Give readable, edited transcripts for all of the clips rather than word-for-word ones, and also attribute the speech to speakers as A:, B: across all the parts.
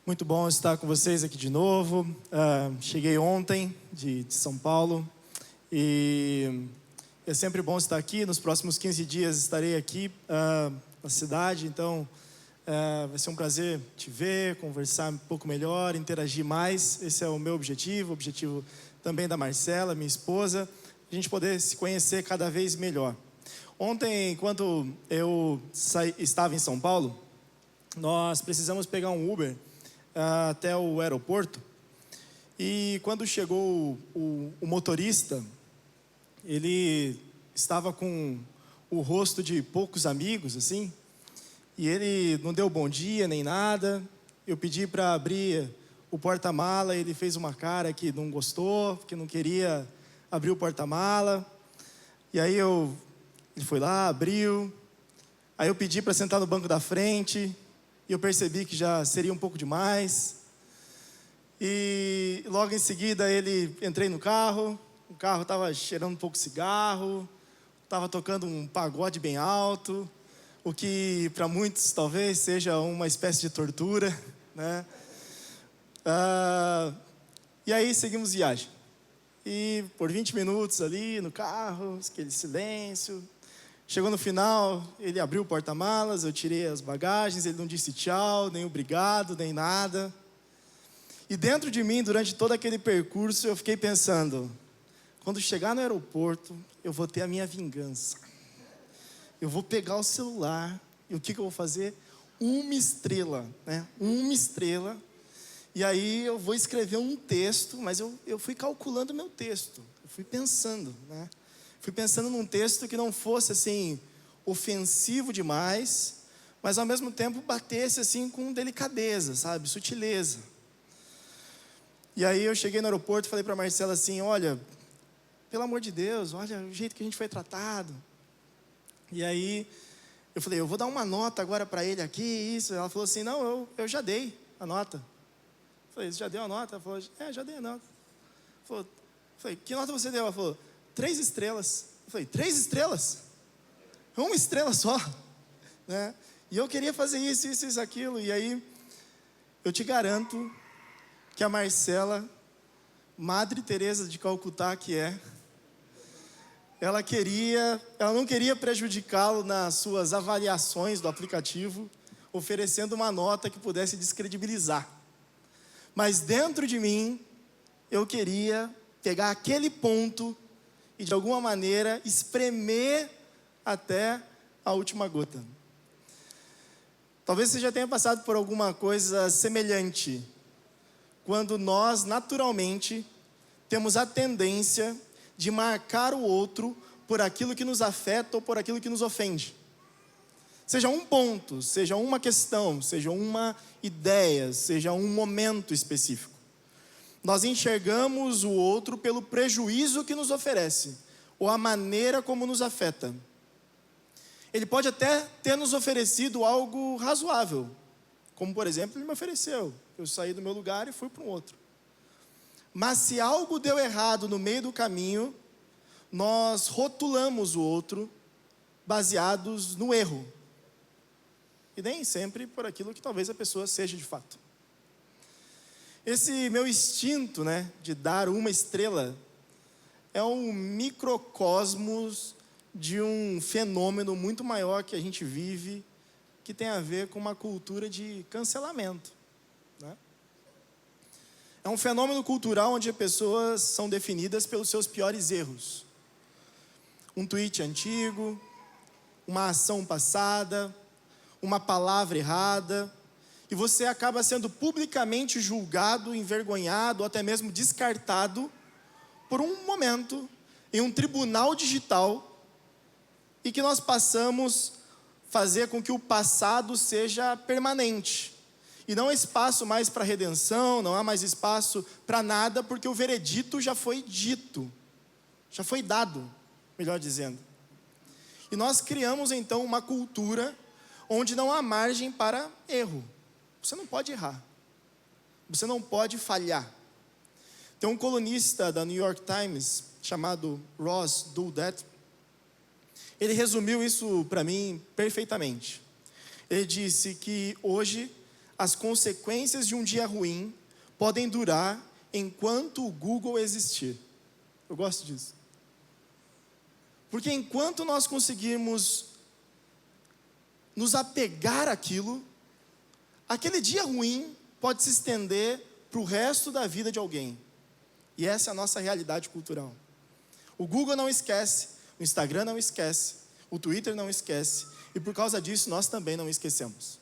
A: Muito bom estar com vocês aqui de novo. Cheguei ontem de São Paulo e é sempre bom estar aqui. Nos próximos 15 dias estarei aqui na cidade, então vai ser um prazer te ver, conversar um pouco melhor, interagir mais. Esse é o meu objetivo, o objetivo também da Marcela, minha esposa, a gente poder se conhecer cada vez melhor. Ontem, enquanto eu estava em São Paulo, nós precisamos pegar um Uber até o aeroporto. E quando chegou o motorista, ele estava com o rosto de poucos amigos, assim, e ele não deu bom dia nem nada. Eu pedi para abrir o porta-mala, ele fez uma cara que não gostou, que não queria abrir o porta-mala. E aí ele foi lá, abriu. Aí eu pedi para sentar no banco da frente, e eu percebi que já seria um pouco demais. E logo em seguida entrei no carro. O carro estava cheirando um pouco de cigarro, estava tocando um pagode bem alto, o que para muitos talvez seja uma espécie de tortura, né? E aí seguimos viagem. E por 20 minutos ali no carro, aquele silêncio. Chegou no final, ele abriu o porta-malas, eu tirei as bagagens, ele não disse tchau, nem obrigado, nem nada. E dentro de mim, durante todo aquele percurso, eu fiquei pensando: quando chegar no aeroporto, eu vou ter a minha vingança. Eu vou pegar o celular, e o que eu vou fazer? Uma estrela, né? Uma estrela. E aí eu vou escrever um texto, mas eu fui calculando meu texto. Eu fui pensando, né? Fui pensando num texto que não fosse assim ofensivo demais, mas ao mesmo tempo batesse assim com delicadeza, sabe, sutileza. E aí eu cheguei no aeroporto e falei para Marcela assim: olha, pelo amor de Deus, olha o jeito que a gente foi tratado. E aí eu falei: eu vou dar uma nota agora para ele aqui, isso. Ela falou assim: não, eu já dei a nota. Eu falei: você já deu a nota? Ela falou: já dei a nota. Eu falei: que nota você deu? Ela falou: 3 estrelas. Eu falei: 3 estrelas? Uma estrela só, né? E eu queria fazer isso, aquilo. E aí, eu te garanto que a Marcela, Madre Teresa de Calcutá que ela não queria prejudicá-lo nas suas avaliações do aplicativo, oferecendo uma nota que pudesse descredibilizar. Mas dentro de mim, eu queria pegar aquele ponto e de alguma maneira espremer até a última gota. Talvez você já tenha passado por alguma coisa semelhante, quando nós naturalmente temos a tendência de marcar o outro por aquilo que nos afeta ou por aquilo que nos ofende. Seja um ponto, seja uma questão, seja uma ideia, seja um momento específico. Nós enxergamos o outro pelo prejuízo que nos oferece, ou a maneira como nos afeta. Ele pode até ter nos oferecido algo razoável, como por exemplo, ele me ofereceu. Eu saí do meu lugar e fui para um outro. Mas se algo deu errado no meio do caminho, nós rotulamos o outro baseados no erro. E nem sempre por aquilo que talvez a pessoa seja de fato. Esse meu instinto, né, de dar uma estrela, é um microcosmos de um fenômeno muito maior que a gente vive, que tem a ver com uma cultura de cancelamento, né? É um fenômeno cultural onde as pessoas são definidas pelos seus piores erros. Um tweet antigo, uma ação passada, uma palavra errada, e você acaba sendo publicamente julgado, envergonhado, ou até mesmo descartado por um momento em um tribunal digital, e que nós passamos a fazer com que o passado seja permanente. E não há espaço mais para redenção, não há mais espaço para nada, porque o veredito já foi dito, já foi dado, melhor dizendo. E nós criamos então uma cultura onde não há margem para erro. Você não pode errar, você não pode falhar. Tem um colunista da New York Times chamado Ross Douthat. Ele resumiu isso para mim perfeitamente. Ele disse que hoje as consequências de um dia ruim podem durar enquanto o Google existir. Eu gosto disso. Porque enquanto nós conseguirmos nos apegar àquilo, aquele dia ruim pode se estender para o resto da vida de alguém. E essa é a nossa realidade cultural. O Google não esquece, o Instagram não esquece, o Twitter não esquece, e por causa disso nós também não esquecemos.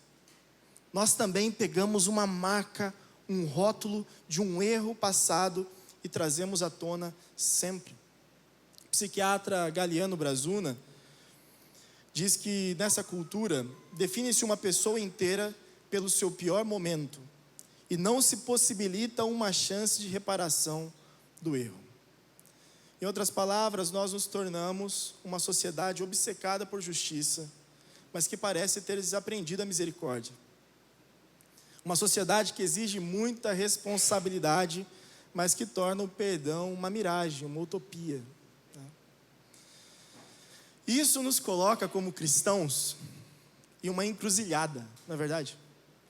A: Nós também pegamos uma marca, um rótulo de um erro passado e trazemos à tona sempre. O psiquiatra Galiano Brazuna diz que nessa cultura define-se uma pessoa inteira pelo seu pior momento e não se possibilita uma chance de reparação do erro. Em outras palavras, nós nos tornamos uma sociedade obcecada por justiça, mas que parece ter desaprendido a misericórdia. Uma sociedade que exige muita responsabilidade, mas que torna o perdão uma miragem, uma utopia. Isso nos coloca como cristãos em uma encruzilhada, não é verdade?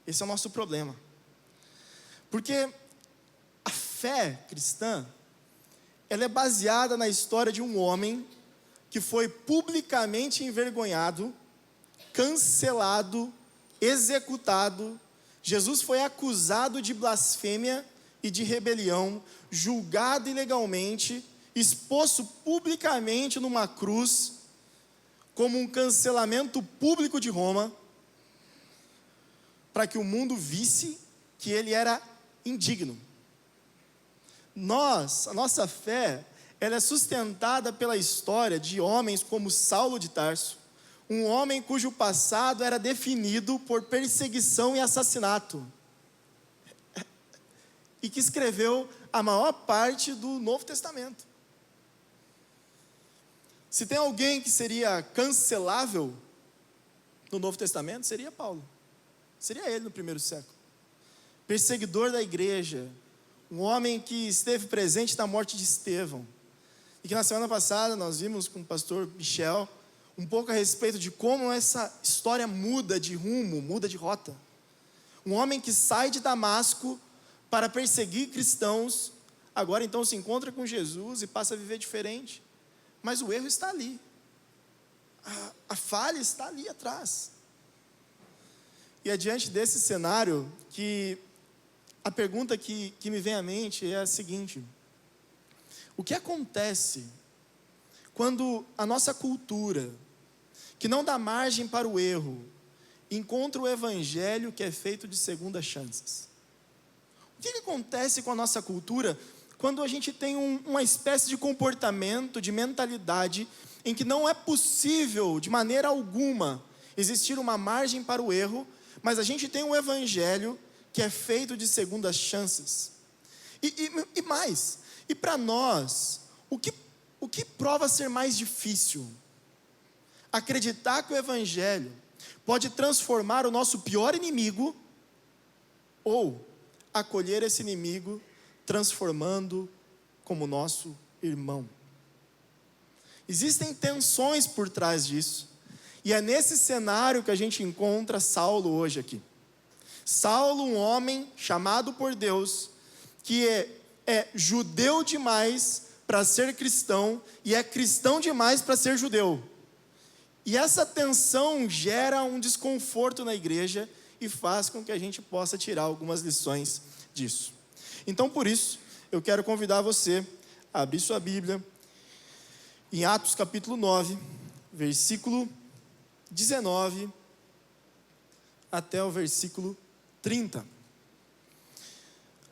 A: Esse é o nosso problema. Porque a fé cristã, ela é baseada na história de um homem que foi publicamente envergonhado, cancelado, executado. Jesus foi acusado de blasfêmia e de rebelião, julgado ilegalmente, exposto publicamente numa cruz, como um cancelamento público de Roma, para que o mundo visse que ele era indigno. A nossa fé, ela é sustentada pela história de homens como Saulo de Tarso, um homem cujo passado era definido por perseguição e assassinato, e que escreveu a maior parte do Novo Testamento. Se tem alguém que seria cancelável no Novo Testamento, seria Paulo. Seria ele no primeiro século. Perseguidor da igreja, um homem que esteve presente na morte de Estevão. E que na semana passada nós vimos com o pastor Michel um pouco a respeito de como essa história muda de rumo, muda de rota. Um homem que sai de Damasco para perseguir cristãos, agora então se encontra com Jesus e passa a viver diferente. Mas o erro está ali. A falha está ali atrás. E é diante desse cenário que a pergunta que me vem à mente é a seguinte: o que acontece quando a nossa cultura, que não dá margem para o erro, encontra o evangelho que é feito de segundas chances? O que acontece com a nossa cultura quando a gente tem uma espécie de comportamento, de mentalidade, em que não é possível, de maneira alguma, existir uma margem para o erro, mas a gente tem um evangelho que é feito de segundas chances? E mais, e para nós, o que prova ser mais difícil? Acreditar que o evangelho pode transformar o nosso pior inimigo, ou acolher esse inimigo transformando como nosso irmão? Existem tensões por trás disso, e é nesse cenário que a gente encontra Saulo hoje aqui. Saulo, um homem chamado por Deus, que é judeu demais para ser cristão, e é cristão demais para ser judeu. E essa tensão gera um desconforto na igreja, e faz com que a gente possa tirar algumas lições disso. Então, por isso, eu quero convidar você a abrir sua Bíblia em Atos capítulo 9, versículo 19 até o versículo 30.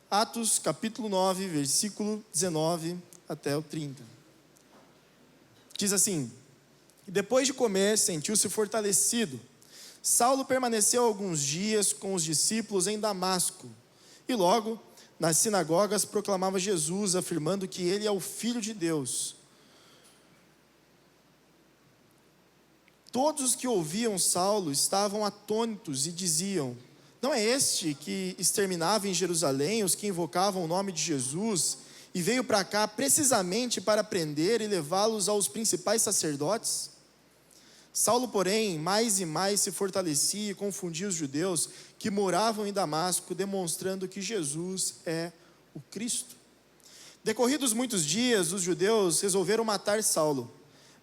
A: Atos capítulo 9, versículo 19 até o 30. Diz assim: depois de comer, sentiu-se fortalecido. Saulo permaneceu alguns dias com os discípulos em Damasco, e logo nas sinagogas proclamava Jesus, afirmando que ele é o Filho de Deus. Todos os que ouviam Saulo estavam atônitos e diziam: não é este que exterminava em Jerusalém os que invocavam o nome de Jesus e veio para cá precisamente para prender e levá-los aos principais sacerdotes? Saulo, porém, mais e mais se fortalecia e confundia os judeus que moravam em Damasco, demonstrando que Jesus é o Cristo. Decorridos muitos dias, os judeus resolveram matar Saulo,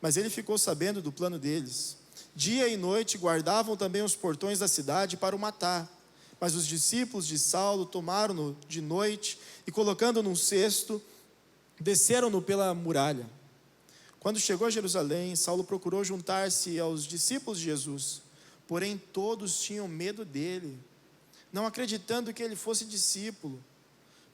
A: mas ele ficou sabendo do plano deles. Dia e noite guardavam também os portões da cidade para o matar. Mas os discípulos de Saulo tomaram-no de noite e, colocando-o num cesto, desceram-no pela muralha. Quando chegou a Jerusalém, Saulo procurou juntar-se aos discípulos de Jesus, porém todos tinham medo dele, não acreditando que ele fosse discípulo.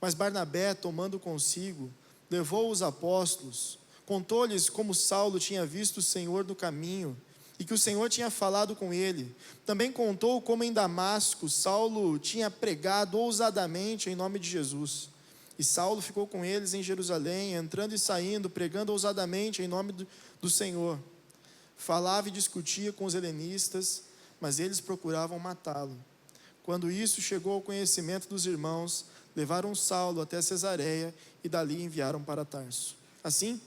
A: Mas Barnabé, tomando consigo, levou os apóstolos, contou-lhes como Saulo tinha visto o Senhor no caminho, e que o Senhor tinha falado com ele. Também contou como em Damasco Saulo tinha pregado ousadamente em nome de Jesus. E Saulo ficou com eles em Jerusalém, entrando e saindo, pregando ousadamente em nome do Senhor. Falava e discutia com os helenistas, mas eles procuravam matá-lo. Quando isso chegou ao conhecimento dos irmãos, levaram Saulo até Cesareia e dali enviaram para Tarso. Assim,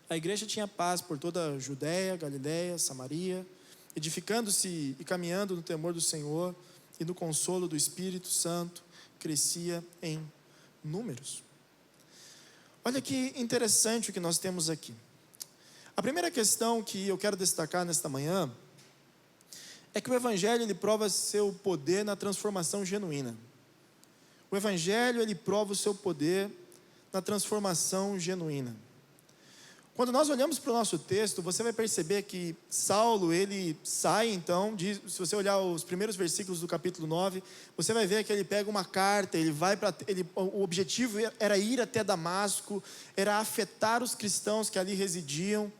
A: a igreja tinha paz por toda a Judéia, Galiléia, Samaria, edificando-se e caminhando no temor do Senhor e no consolo do Espírito Santo, crescia em números. Olha que interessante o que nós temos aqui. A primeira questão que eu quero destacar nesta manhã é que o Evangelho ele prova seu poder na transformação genuína. O Evangelho ele prova o seu poder na transformação genuína. Quando nós olhamos para o nosso texto, você vai perceber que Saulo, ele sai então, se você olhar os primeiros versículos do capítulo 9, você vai ver que ele pega uma carta, o objetivo era ir até Damasco, era afetar os cristãos que ali residiam,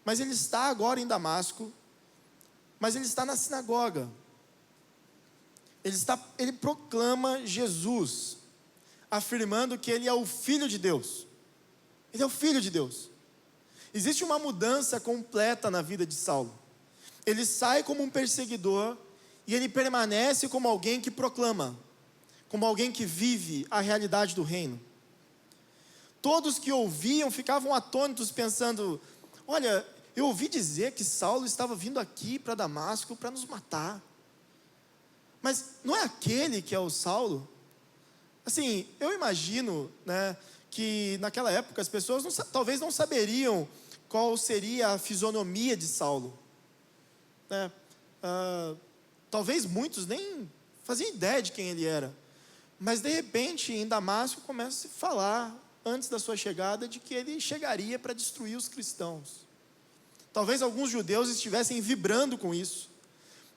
A: mas ele está agora em Damasco, mas ele está na sinagoga, ele proclama Jesus, afirmando que ele é o Filho de Deus, ele é o Filho de Deus. Existe uma mudança completa na vida de Saulo. Ele sai como um perseguidor e ele permanece como alguém que proclama, como alguém que vive a realidade do reino. Todos que ouviam ficavam atônitos pensando: olha, eu ouvi dizer que Saulo estava vindo aqui para Damasco para nos matar. Mas não é aquele que é o Saulo? Assim, eu imagino, que naquela época as pessoas talvez não saberiam qual seria a fisionomia de Saulo. Talvez muitos nem faziam ideia de quem ele era. Mas de repente em Damasco começa a se falar, antes da sua chegada, de que ele chegaria para destruir os cristãos. Talvez alguns judeus estivessem vibrando com isso.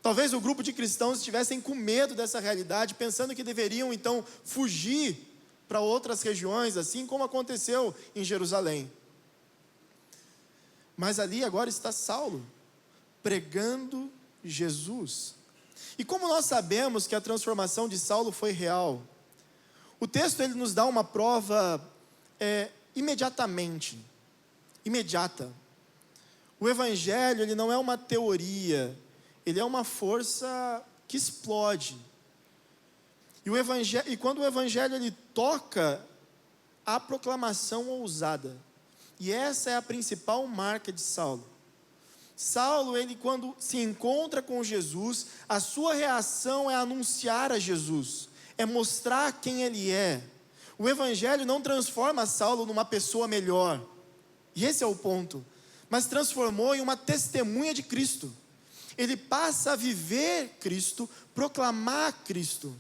A: Talvez o grupo de cristãos estivessem com medo dessa realidade, pensando que deveriam então fugir para outras regiões, assim como aconteceu em Jerusalém. Mas ali agora está Saulo, pregando Jesus. E como nós sabemos que a transformação de Saulo foi real? O texto ele nos dá uma prova imediata. O Evangelho ele não é uma teoria, ele é uma força que explode. E quando o Evangelho ele toca a proclamação ousada, e essa é a principal marca de Saulo. Saulo, ele quando se encontra com Jesus, a sua reação é anunciar a Jesus, é mostrar quem ele é. O Evangelho não transforma Saulo numa pessoa melhor, e esse é o ponto, mas transformou em uma testemunha de Cristo. Ele passa a viver Cristo, proclamar Cristo,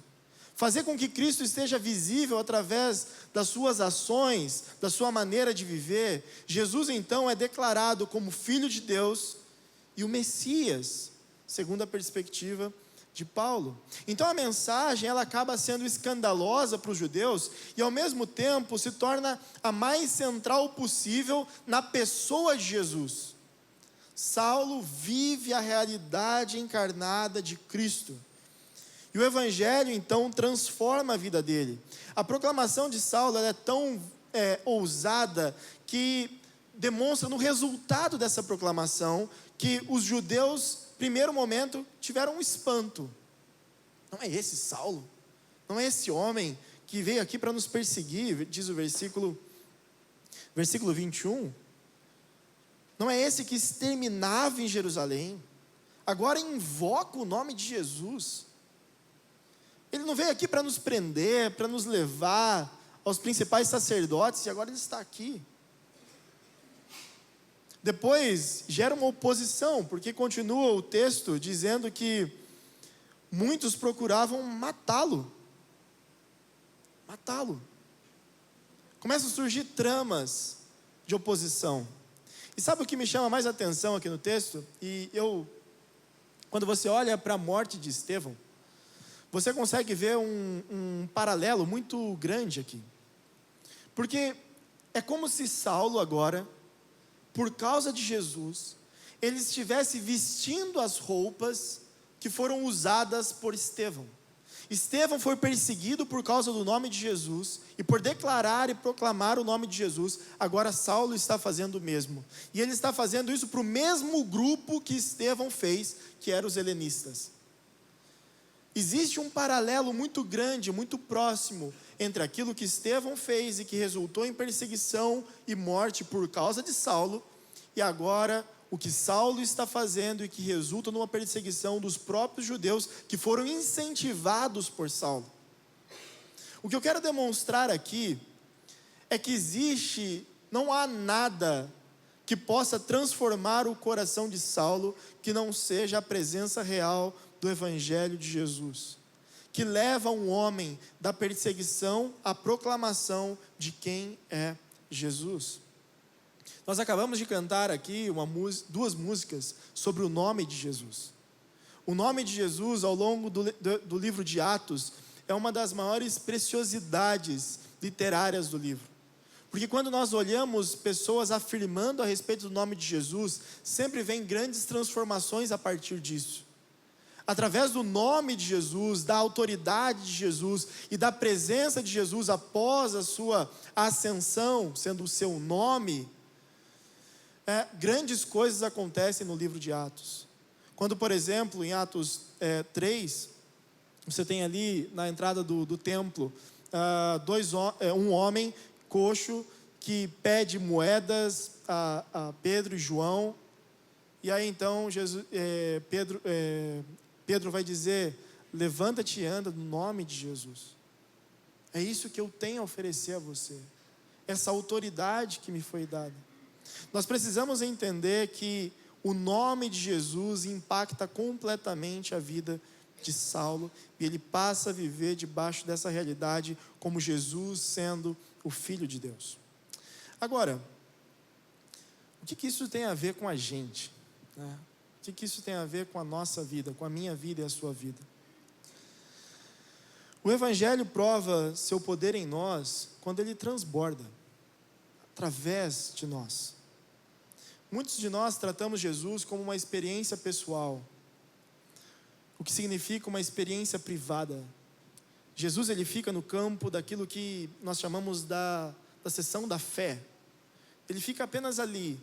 A: fazer com que Cristo esteja visível através das suas ações, da sua maneira de viver. Jesus então é declarado como Filho de Deus e o Messias, segundo a perspectiva de Paulo. Então a mensagem ela acaba sendo escandalosa para os judeus e ao mesmo tempo se torna a mais central possível na pessoa de Jesus. Saulo vive a realidade encarnada de Cristo. E o Evangelho, então, transforma a vida dele. A proclamação de Saulo ela é tão ousada que demonstra no resultado dessa proclamação que os judeus, primeiro momento, tiveram um espanto. Não é esse Saulo? Não é esse homem que veio aqui para nos perseguir? Diz o versículo 21. Não é esse que exterminava em Jerusalém, agora invoca o nome de Jesus. Ele não veio aqui para nos prender, para nos levar aos principais sacerdotes, e agora ele está aqui. Depois gera uma oposição, porque continua o texto dizendo que muitos procuravam matá-lo. Matá-lo. Começam a surgir tramas de oposição. E sabe o que me chama mais atenção aqui no texto? Quando você olha para a morte de Estevão, você consegue ver um paralelo muito grande aqui. Porque é como se Saulo agora, por causa de Jesus, ele estivesse vestindo as roupas que foram usadas por Estevão. Estevão foi perseguido por causa do nome de Jesus, e por declarar e proclamar o nome de Jesus, agora Saulo está fazendo o mesmo. E ele está fazendo isso para o mesmo grupo que Estevão fez, que eram os helenistas. Existe um paralelo muito grande, muito próximo, entre aquilo que Estevão fez e que resultou em perseguição e morte por causa de Saulo, e agora o que Saulo está fazendo e que resulta numa perseguição dos próprios judeus que foram incentivados por Saulo. O que eu quero demonstrar aqui é que não há nada que possa transformar o coração de Saulo que não seja a presença real do Evangelho de Jesus, que leva um homem da perseguição à proclamação de quem é Jesus. Nós acabamos de cantar aqui duas músicas sobre o nome de Jesus. O nome de Jesus, ao longo do livro de Atos, é uma das maiores preciosidades literárias do livro. Porque quando nós olhamos pessoas afirmando a respeito do nome de Jesus, sempre vem grandes transformações a partir disso. Através do nome de Jesus, da autoridade de Jesus e da presença de Jesus após a sua ascensão, sendo o seu nome, grandes coisas acontecem no livro de Atos. Quando, por exemplo, em Atos 3, você tem ali na entrada do templo, um homem coxo que pede moedas a Pedro e João, e aí então Pedro vai dizer: levanta-te e anda no nome de Jesus. É isso que eu tenho a oferecer a você, essa autoridade que me foi dada. Nós precisamos entender que o nome de Jesus impacta completamente a vida de Saulo, e ele passa a viver debaixo dessa realidade como Jesus sendo o Filho de Deus. Agora, o que isso tem a ver com a gente, né? O que isso tem a ver com a nossa vida, com a minha vida e a sua vida? O Evangelho prova seu poder em nós quando ele transborda através de nós. Muitos de nós tratamos Jesus como uma experiência pessoal, o que significa uma experiência privada. Jesus, ele fica no campo daquilo que nós chamamos da seção da fé. Ele fica apenas ali.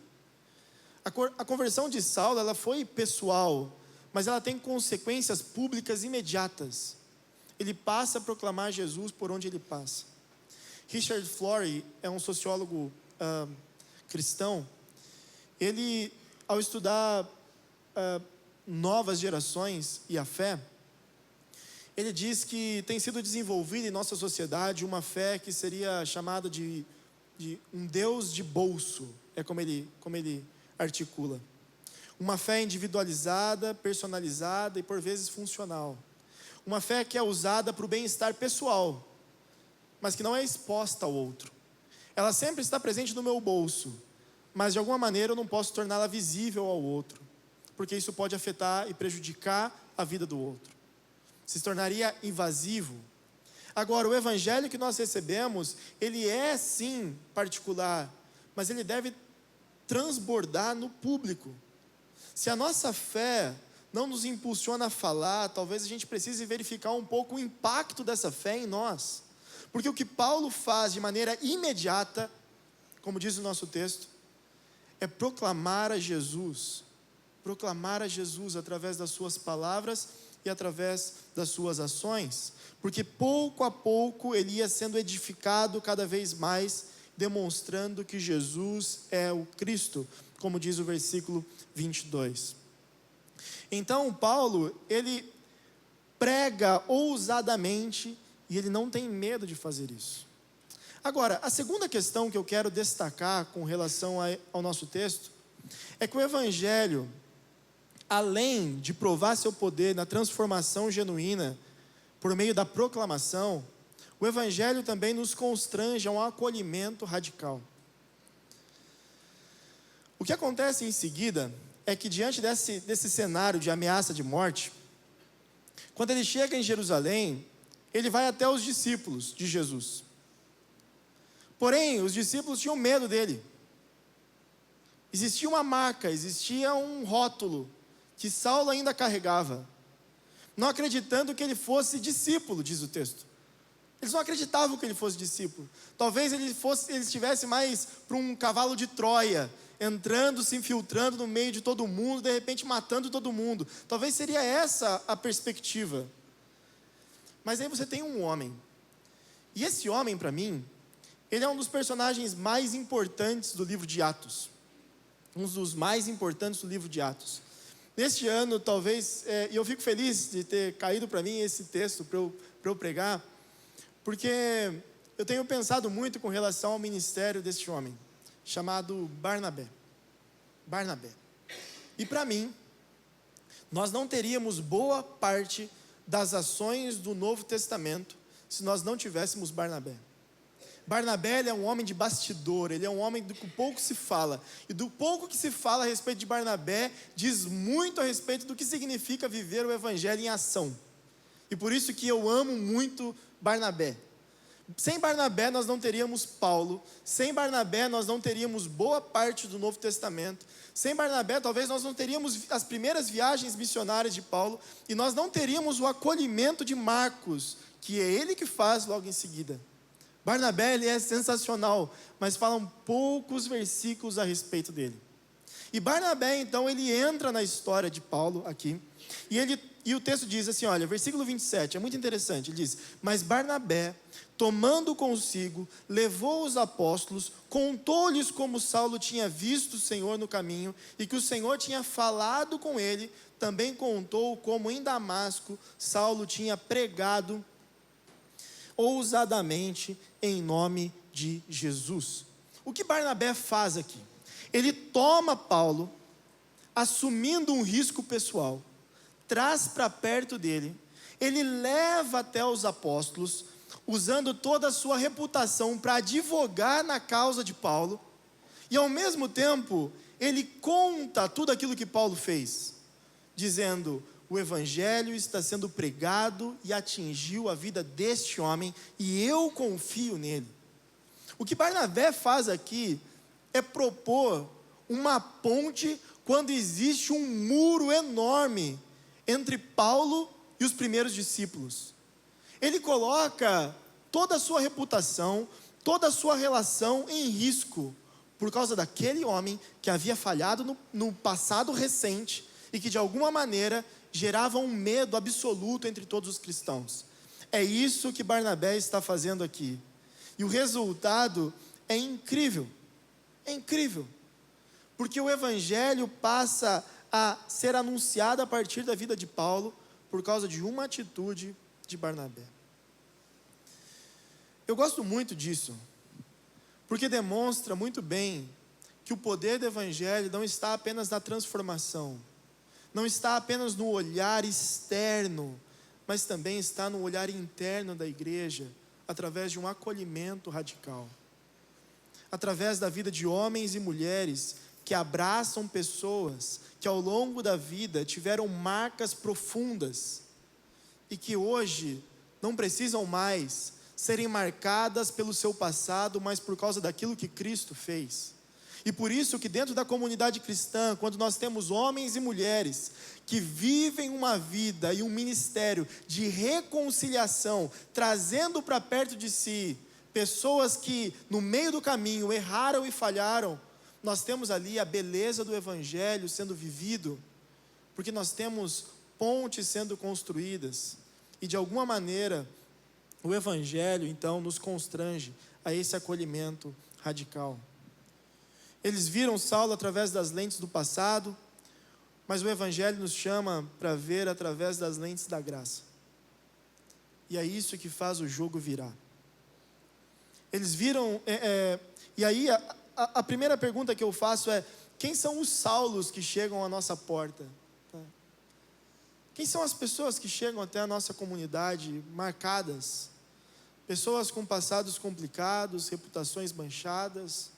A: A conversão de Saulo, ela foi pessoal, mas ela tem consequências públicas imediatas. Ele passa a proclamar Jesus por onde ele passa. Richard Florey é um sociólogo cristão. Ele, ao estudar novas gerações e a fé, ele diz que tem sido desenvolvida em nossa sociedade uma fé que seria chamada de um Deus de bolso, é como ele articula. Uma fé individualizada, personalizada e por vezes funcional. Uma fé que é usada para o bem-estar pessoal, mas que não é exposta ao outro. Ela sempre está presente no meu bolso, mas de alguma maneira eu não posso torná-la visível ao outro, porque isso pode afetar e prejudicar a vida do outro. Se tornaria invasivo. Agora, o Evangelho que nós recebemos, ele é sim particular, mas ele deve transbordar no público. Se a nossa fé não nos impulsiona a falar, talvez a gente precise verificar um pouco o impacto dessa fé em nós. Porque o que Paulo faz de maneira imediata, como diz o nosso texto, é proclamar a Jesus através das suas palavras e através das suas ações, porque pouco a pouco ele ia sendo edificado cada vez mais, demonstrando que Jesus é o Cristo, como diz o versículo 22. Então Paulo, ele prega ousadamente e ele não tem medo de fazer isso. Agora, a segunda questão que eu quero destacar com relação ao nosso texto é que o Evangelho, além de provar seu poder na transformação genuína por meio da proclamação, o Evangelho também nos constrange a um acolhimento radical. O que acontece em seguida é que diante desse cenário de ameaça de morte, quando ele chega em Jerusalém, ele vai até os discípulos de Jesus. Porém, os discípulos tinham medo dele. Existia uma marca, existia um rótulo que Saulo ainda carregava, não acreditando que ele fosse discípulo, diz o texto. Eles não acreditavam que ele fosse discípulo. Talvez ele estivesse mais para um cavalo de Troia, entrando, se infiltrando no meio de todo mundo, de repente matando todo mundo. Talvez seria essa a perspectiva. Mas aí você tem um homem. E esse homem, para mim, ele é um dos personagens mais importantes do livro de Atos. Um dos mais importantes do livro de Atos. Neste ano, talvez, e eu fico feliz de ter caído para mim esse texto para eu pregar, porque eu tenho pensado muito com relação ao ministério deste homem, chamado Barnabé. Barnabé. E para mim, nós não teríamos boa parte das ações do Novo Testamento se nós não tivéssemos Barnabé. Barnabé, ele é um homem de bastidor, ele é um homem do que pouco se fala. E do pouco que se fala a respeito de Barnabé, diz muito a respeito do que significa viver o Evangelho em ação. E por isso que eu amo muito Barnabé. Sem Barnabé nós não teríamos Paulo, sem Barnabé nós não teríamos boa parte do Novo Testamento, sem Barnabé talvez nós não teríamos as primeiras viagens missionárias de Paulo, e nós não teríamos o acolhimento de Marcos, que é ele que faz logo em seguida. Barnabé, ele é sensacional, mas falam poucos versículos a respeito dele. E Barnabé, então, ele entra na história de Paulo aqui, e o texto diz assim, olha, versículo 27, é muito interessante, ele diz: mas Barnabé, tomando consigo, levou os apóstolos, contou-lhes como Saulo tinha visto o Senhor no caminho, e que o Senhor tinha falado com ele, também contou como em Damasco, Saulo tinha pregado ousadamente em nome de Jesus. O que Barnabé faz aqui? Ele toma Paulo, assumindo um risco pessoal, traz para perto dele, ele leva até os apóstolos, usando toda a sua reputação para advogar na causa de Paulo, e ao mesmo tempo, ele conta tudo aquilo que Paulo fez, dizendo: o Evangelho está sendo pregado e atingiu a vida deste homem, e eu confio nele. O que Barnabé faz aqui é propor uma ponte quando existe um muro enorme entre Paulo e os primeiros discípulos. Ele coloca toda a sua reputação, toda a sua relação em risco, por causa daquele homem que havia falhado no passado recente, e que de alguma maneira gerava um medo absoluto entre todos os cristãos. É isso que Barnabé está fazendo aqui. E o resultado é incrível. É incrível. Porque o Evangelho passa a ser anunciado a partir da vida de Paulo, por causa de uma atitude de Barnabé. Eu gosto muito disso, porque demonstra muito bem que o poder do Evangelho não está apenas na transformação, não está apenas no olhar externo, mas também está no olhar interno da igreja, através de um acolhimento radical, através da vida de homens e mulheres que abraçam pessoas que ao longo da vida tiveram marcas profundas e que hoje não precisam mais serem marcadas pelo seu passado, mas por causa daquilo que Cristo fez. E por isso que dentro da comunidade cristã, quando nós temos homens e mulheres que vivem uma vida e um ministério de reconciliação, trazendo para perto de si pessoas que no meio do caminho erraram e falharam, nós temos ali a beleza do Evangelho sendo vivido, porque nós temos pontes sendo construídas, e de alguma maneira o Evangelho então nos constrange a esse acolhimento radical. Eles viram Saulo através das lentes do passado, mas o Evangelho nos chama para ver através das lentes da graça. E é isso que faz o jogo virar. Eles viram, e aí a primeira pergunta que eu faço é: quem são os Saulos que chegam à nossa porta? Quem são as pessoas que chegam até a nossa comunidade marcadas? Pessoas com passados complicados, reputações manchadas,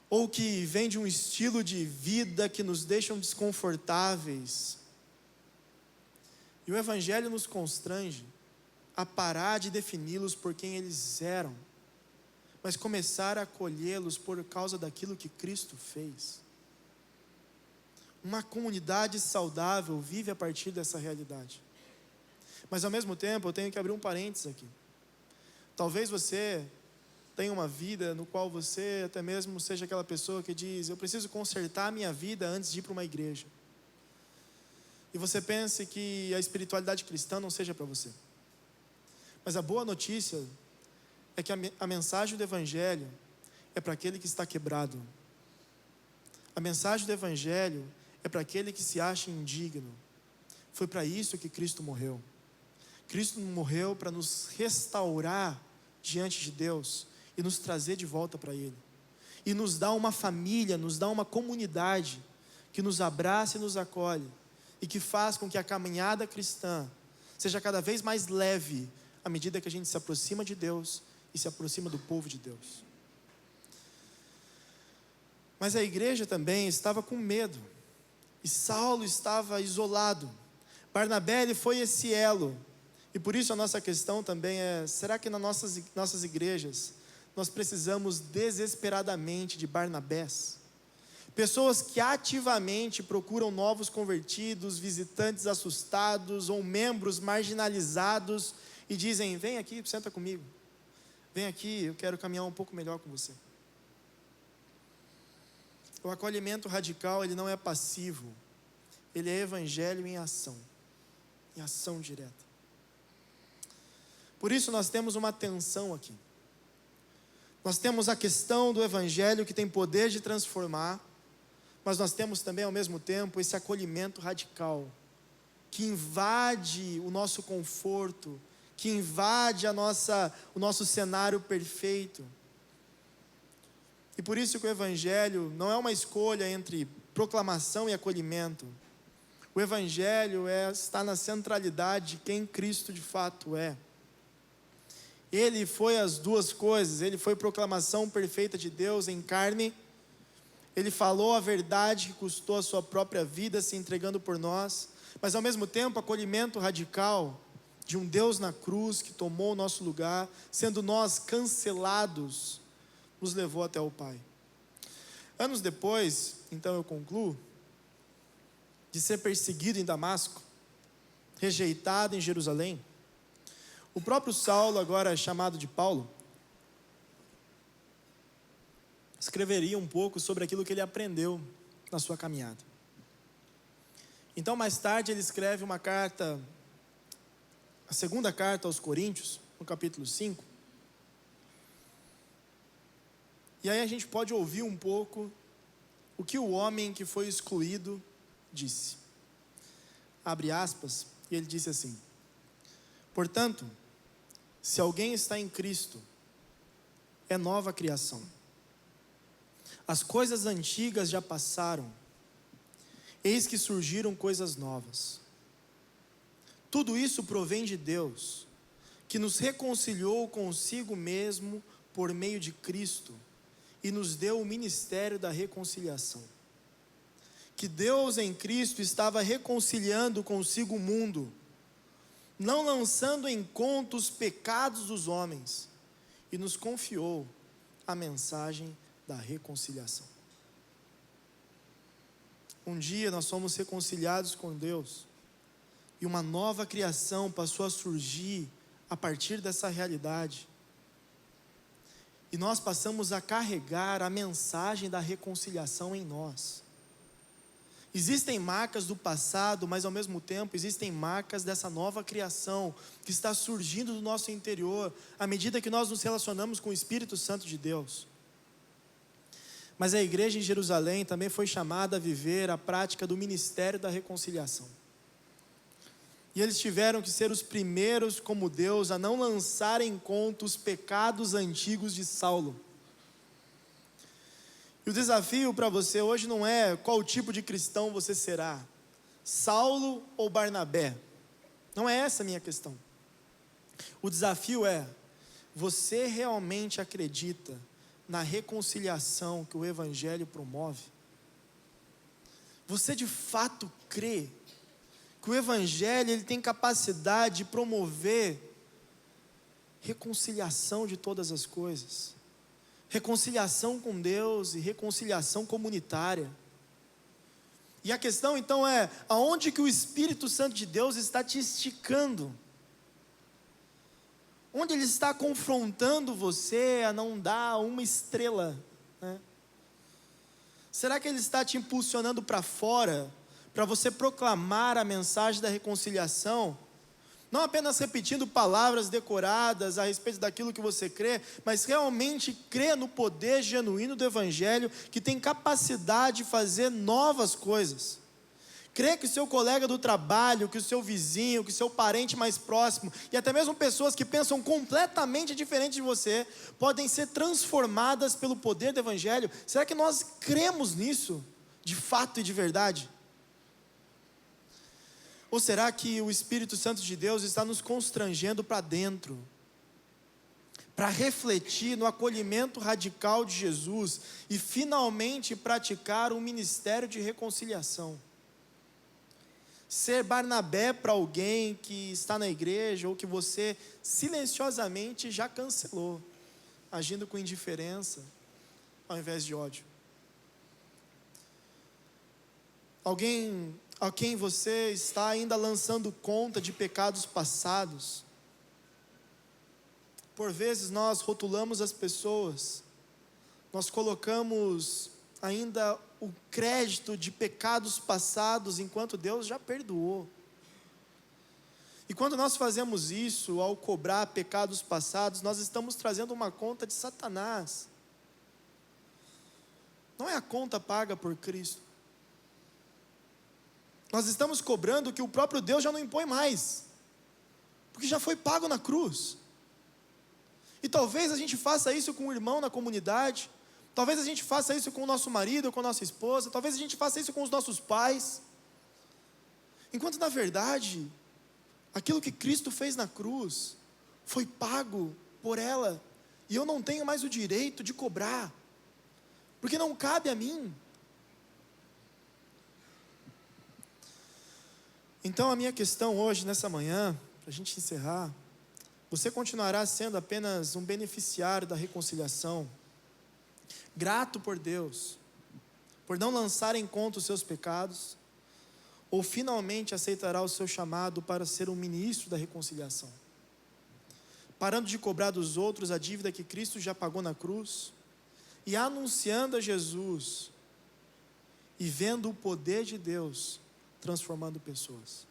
A: ou que vêm de um estilo de vida que nos deixam desconfortáveis. E o Evangelho nos constrange a parar de defini-los por quem eles eram, mas começar a acolhê-los por causa daquilo que Cristo fez. Uma comunidade saudável vive a partir dessa realidade. Mas ao mesmo tempo eu tenho que abrir um parênteses aqui. Talvez você tenha uma vida no qual você até mesmo seja aquela pessoa que diz: eu preciso consertar a minha vida antes de ir para uma igreja. E você pense que a espiritualidade cristã não seja para você. Mas a boa notícia é que a mensagem do Evangelho é para aquele que está quebrado. A mensagem do Evangelho é para aquele que se acha indigno. Foi para isso que Cristo morreu. Cristo morreu para nos restaurar diante de Deus e nos trazer de volta para Ele. E nos dá uma família, nos dá uma comunidade que nos abraça e nos acolhe e que faz com que a caminhada cristã seja cada vez mais leve à medida que a gente se aproxima de Deus e se aproxima do povo de Deus. Mas a igreja também estava com medo. E Saulo estava isolado. Barnabé, ele foi esse elo. E por isso a nossa questão também é: será que nas nossas igrejas nós precisamos desesperadamente de Barnabés? Pessoas que ativamente procuram novos convertidos, visitantes assustados ou membros marginalizados e dizem: vem aqui, senta comigo. Vem aqui, eu quero caminhar um pouco melhor com você. O acolhimento radical, ele não é passivo. Ele é evangelho em ação direta. Por isso nós temos uma tensão aqui. Nós temos a questão do evangelho que tem poder de transformar, mas nós temos também ao mesmo tempo esse acolhimento radical, que invade o nosso conforto, que invade o nosso cenário perfeito. E por isso que o Evangelho não é uma escolha entre proclamação e acolhimento. O Evangelho está na centralidade de quem Cristo de fato é. Ele foi as duas coisas. Ele foi proclamação perfeita de Deus em carne. Ele falou a verdade que custou a sua própria vida, se entregando por nós. Mas ao mesmo tempo, acolhimento radical de um Deus na cruz que tomou o nosso lugar, sendo nós cancelados, nos levou até o Pai. Anos depois, então eu concluo, de ser perseguido em Damasco, rejeitado em Jerusalém, o próprio Saulo, agora chamado de Paulo, escreveria um pouco sobre aquilo que ele aprendeu na sua caminhada. Então mais tarde ele escreve uma carta, a segunda carta aos Coríntios, no capítulo 5, e aí a gente pode ouvir um pouco o que o homem que foi excluído disse. Abre aspas, e ele disse assim: portanto, se alguém está em Cristo, é nova criação. As coisas antigas já passaram, eis que surgiram coisas novas. Tudo isso provém de Deus, que nos reconciliou consigo mesmo por meio de Cristo, e nos deu o ministério da reconciliação. Que Deus em Cristo estava reconciliando consigo o mundo, não lançando em conta os pecados dos homens, e nos confiou a mensagem da reconciliação. Um dia nós fomos reconciliados com Deus, e uma nova criação passou a surgir a partir dessa realidade. E nós passamos a carregar a mensagem da reconciliação em nós. Existem marcas do passado, mas ao mesmo tempo existem marcas dessa nova criação que está surgindo do nosso interior, à medida que nós nos relacionamos com o Espírito Santo de Deus. Mas a igreja em Jerusalém também foi chamada a viver a prática do ministério da reconciliação. E eles tiveram que ser os primeiros, como Deus, a não lançar em conta os pecados antigos de Saulo. E o desafio para você hoje não é qual tipo de cristão você será, Saulo ou Barnabé. Não é essa a minha questão. O desafio é: você realmente acredita na reconciliação que o Evangelho promove? Você de fato crê que o Evangelho ele tem capacidade de promover reconciliação de todas as coisas? Reconciliação com Deus e reconciliação comunitária. E a questão então é: aonde que o Espírito Santo de Deus está te esticando? Onde Ele está confrontando você a não dar uma estrela, né? Será que Ele está te impulsionando para fora, para você proclamar a mensagem da reconciliação? Não apenas repetindo palavras decoradas a respeito daquilo que você crê, mas realmente crê no poder genuíno do Evangelho, que tem capacidade de fazer novas coisas. Crê que o seu colega do trabalho, que o seu vizinho, que o seu parente mais próximo, e até mesmo pessoas que pensam completamente diferente de você, podem ser transformadas pelo poder do Evangelho. Será que nós cremos nisso, de fato e de verdade? Ou será que o Espírito Santo de Deus está nos constrangendo para dentro, para refletir no acolhimento radical de Jesus e finalmente praticar um ministério de reconciliação? Ser Barnabé para alguém que está na igreja ou que você silenciosamente já cancelou, agindo com indiferença ao invés de ódio. Alguém a quem você está ainda lançando conta de pecados passados. Por vezes nós rotulamos as pessoas, nós colocamos ainda o crédito de pecados passados, enquanto Deus já perdoou. E quando nós fazemos isso, ao cobrar pecados passados, nós estamos trazendo uma conta de Satanás. Não é a conta paga por Cristo. Nós estamos cobrando que o próprio Deus já não impõe mais, porque já foi pago na cruz. E talvez a gente faça isso com um irmão na comunidade, talvez a gente faça isso com o nosso marido, com a nossa esposa, talvez a gente faça isso com os nossos pais, enquanto na verdade, aquilo que Cristo fez na cruz, foi pago por ela, e eu não tenho mais o direito de cobrar, porque não cabe a mim. Então a minha questão hoje, nessa manhã, para a gente encerrar: você continuará sendo apenas um beneficiário da reconciliação, grato por Deus, por não lançar em conta os seus pecados, ou finalmente aceitará o seu chamado para ser um ministro da reconciliação, parando de cobrar dos outros a dívida que Cristo já pagou na cruz, e anunciando a Jesus, e vendo o poder de Deus transformando pessoas?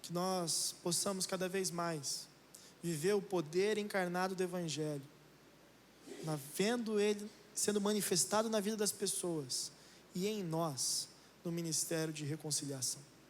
A: Que nós possamos cada vez mais viver o poder encarnado do Evangelho, vendo ele sendo manifestado na vida das pessoas e em nós, no ministério de reconciliação.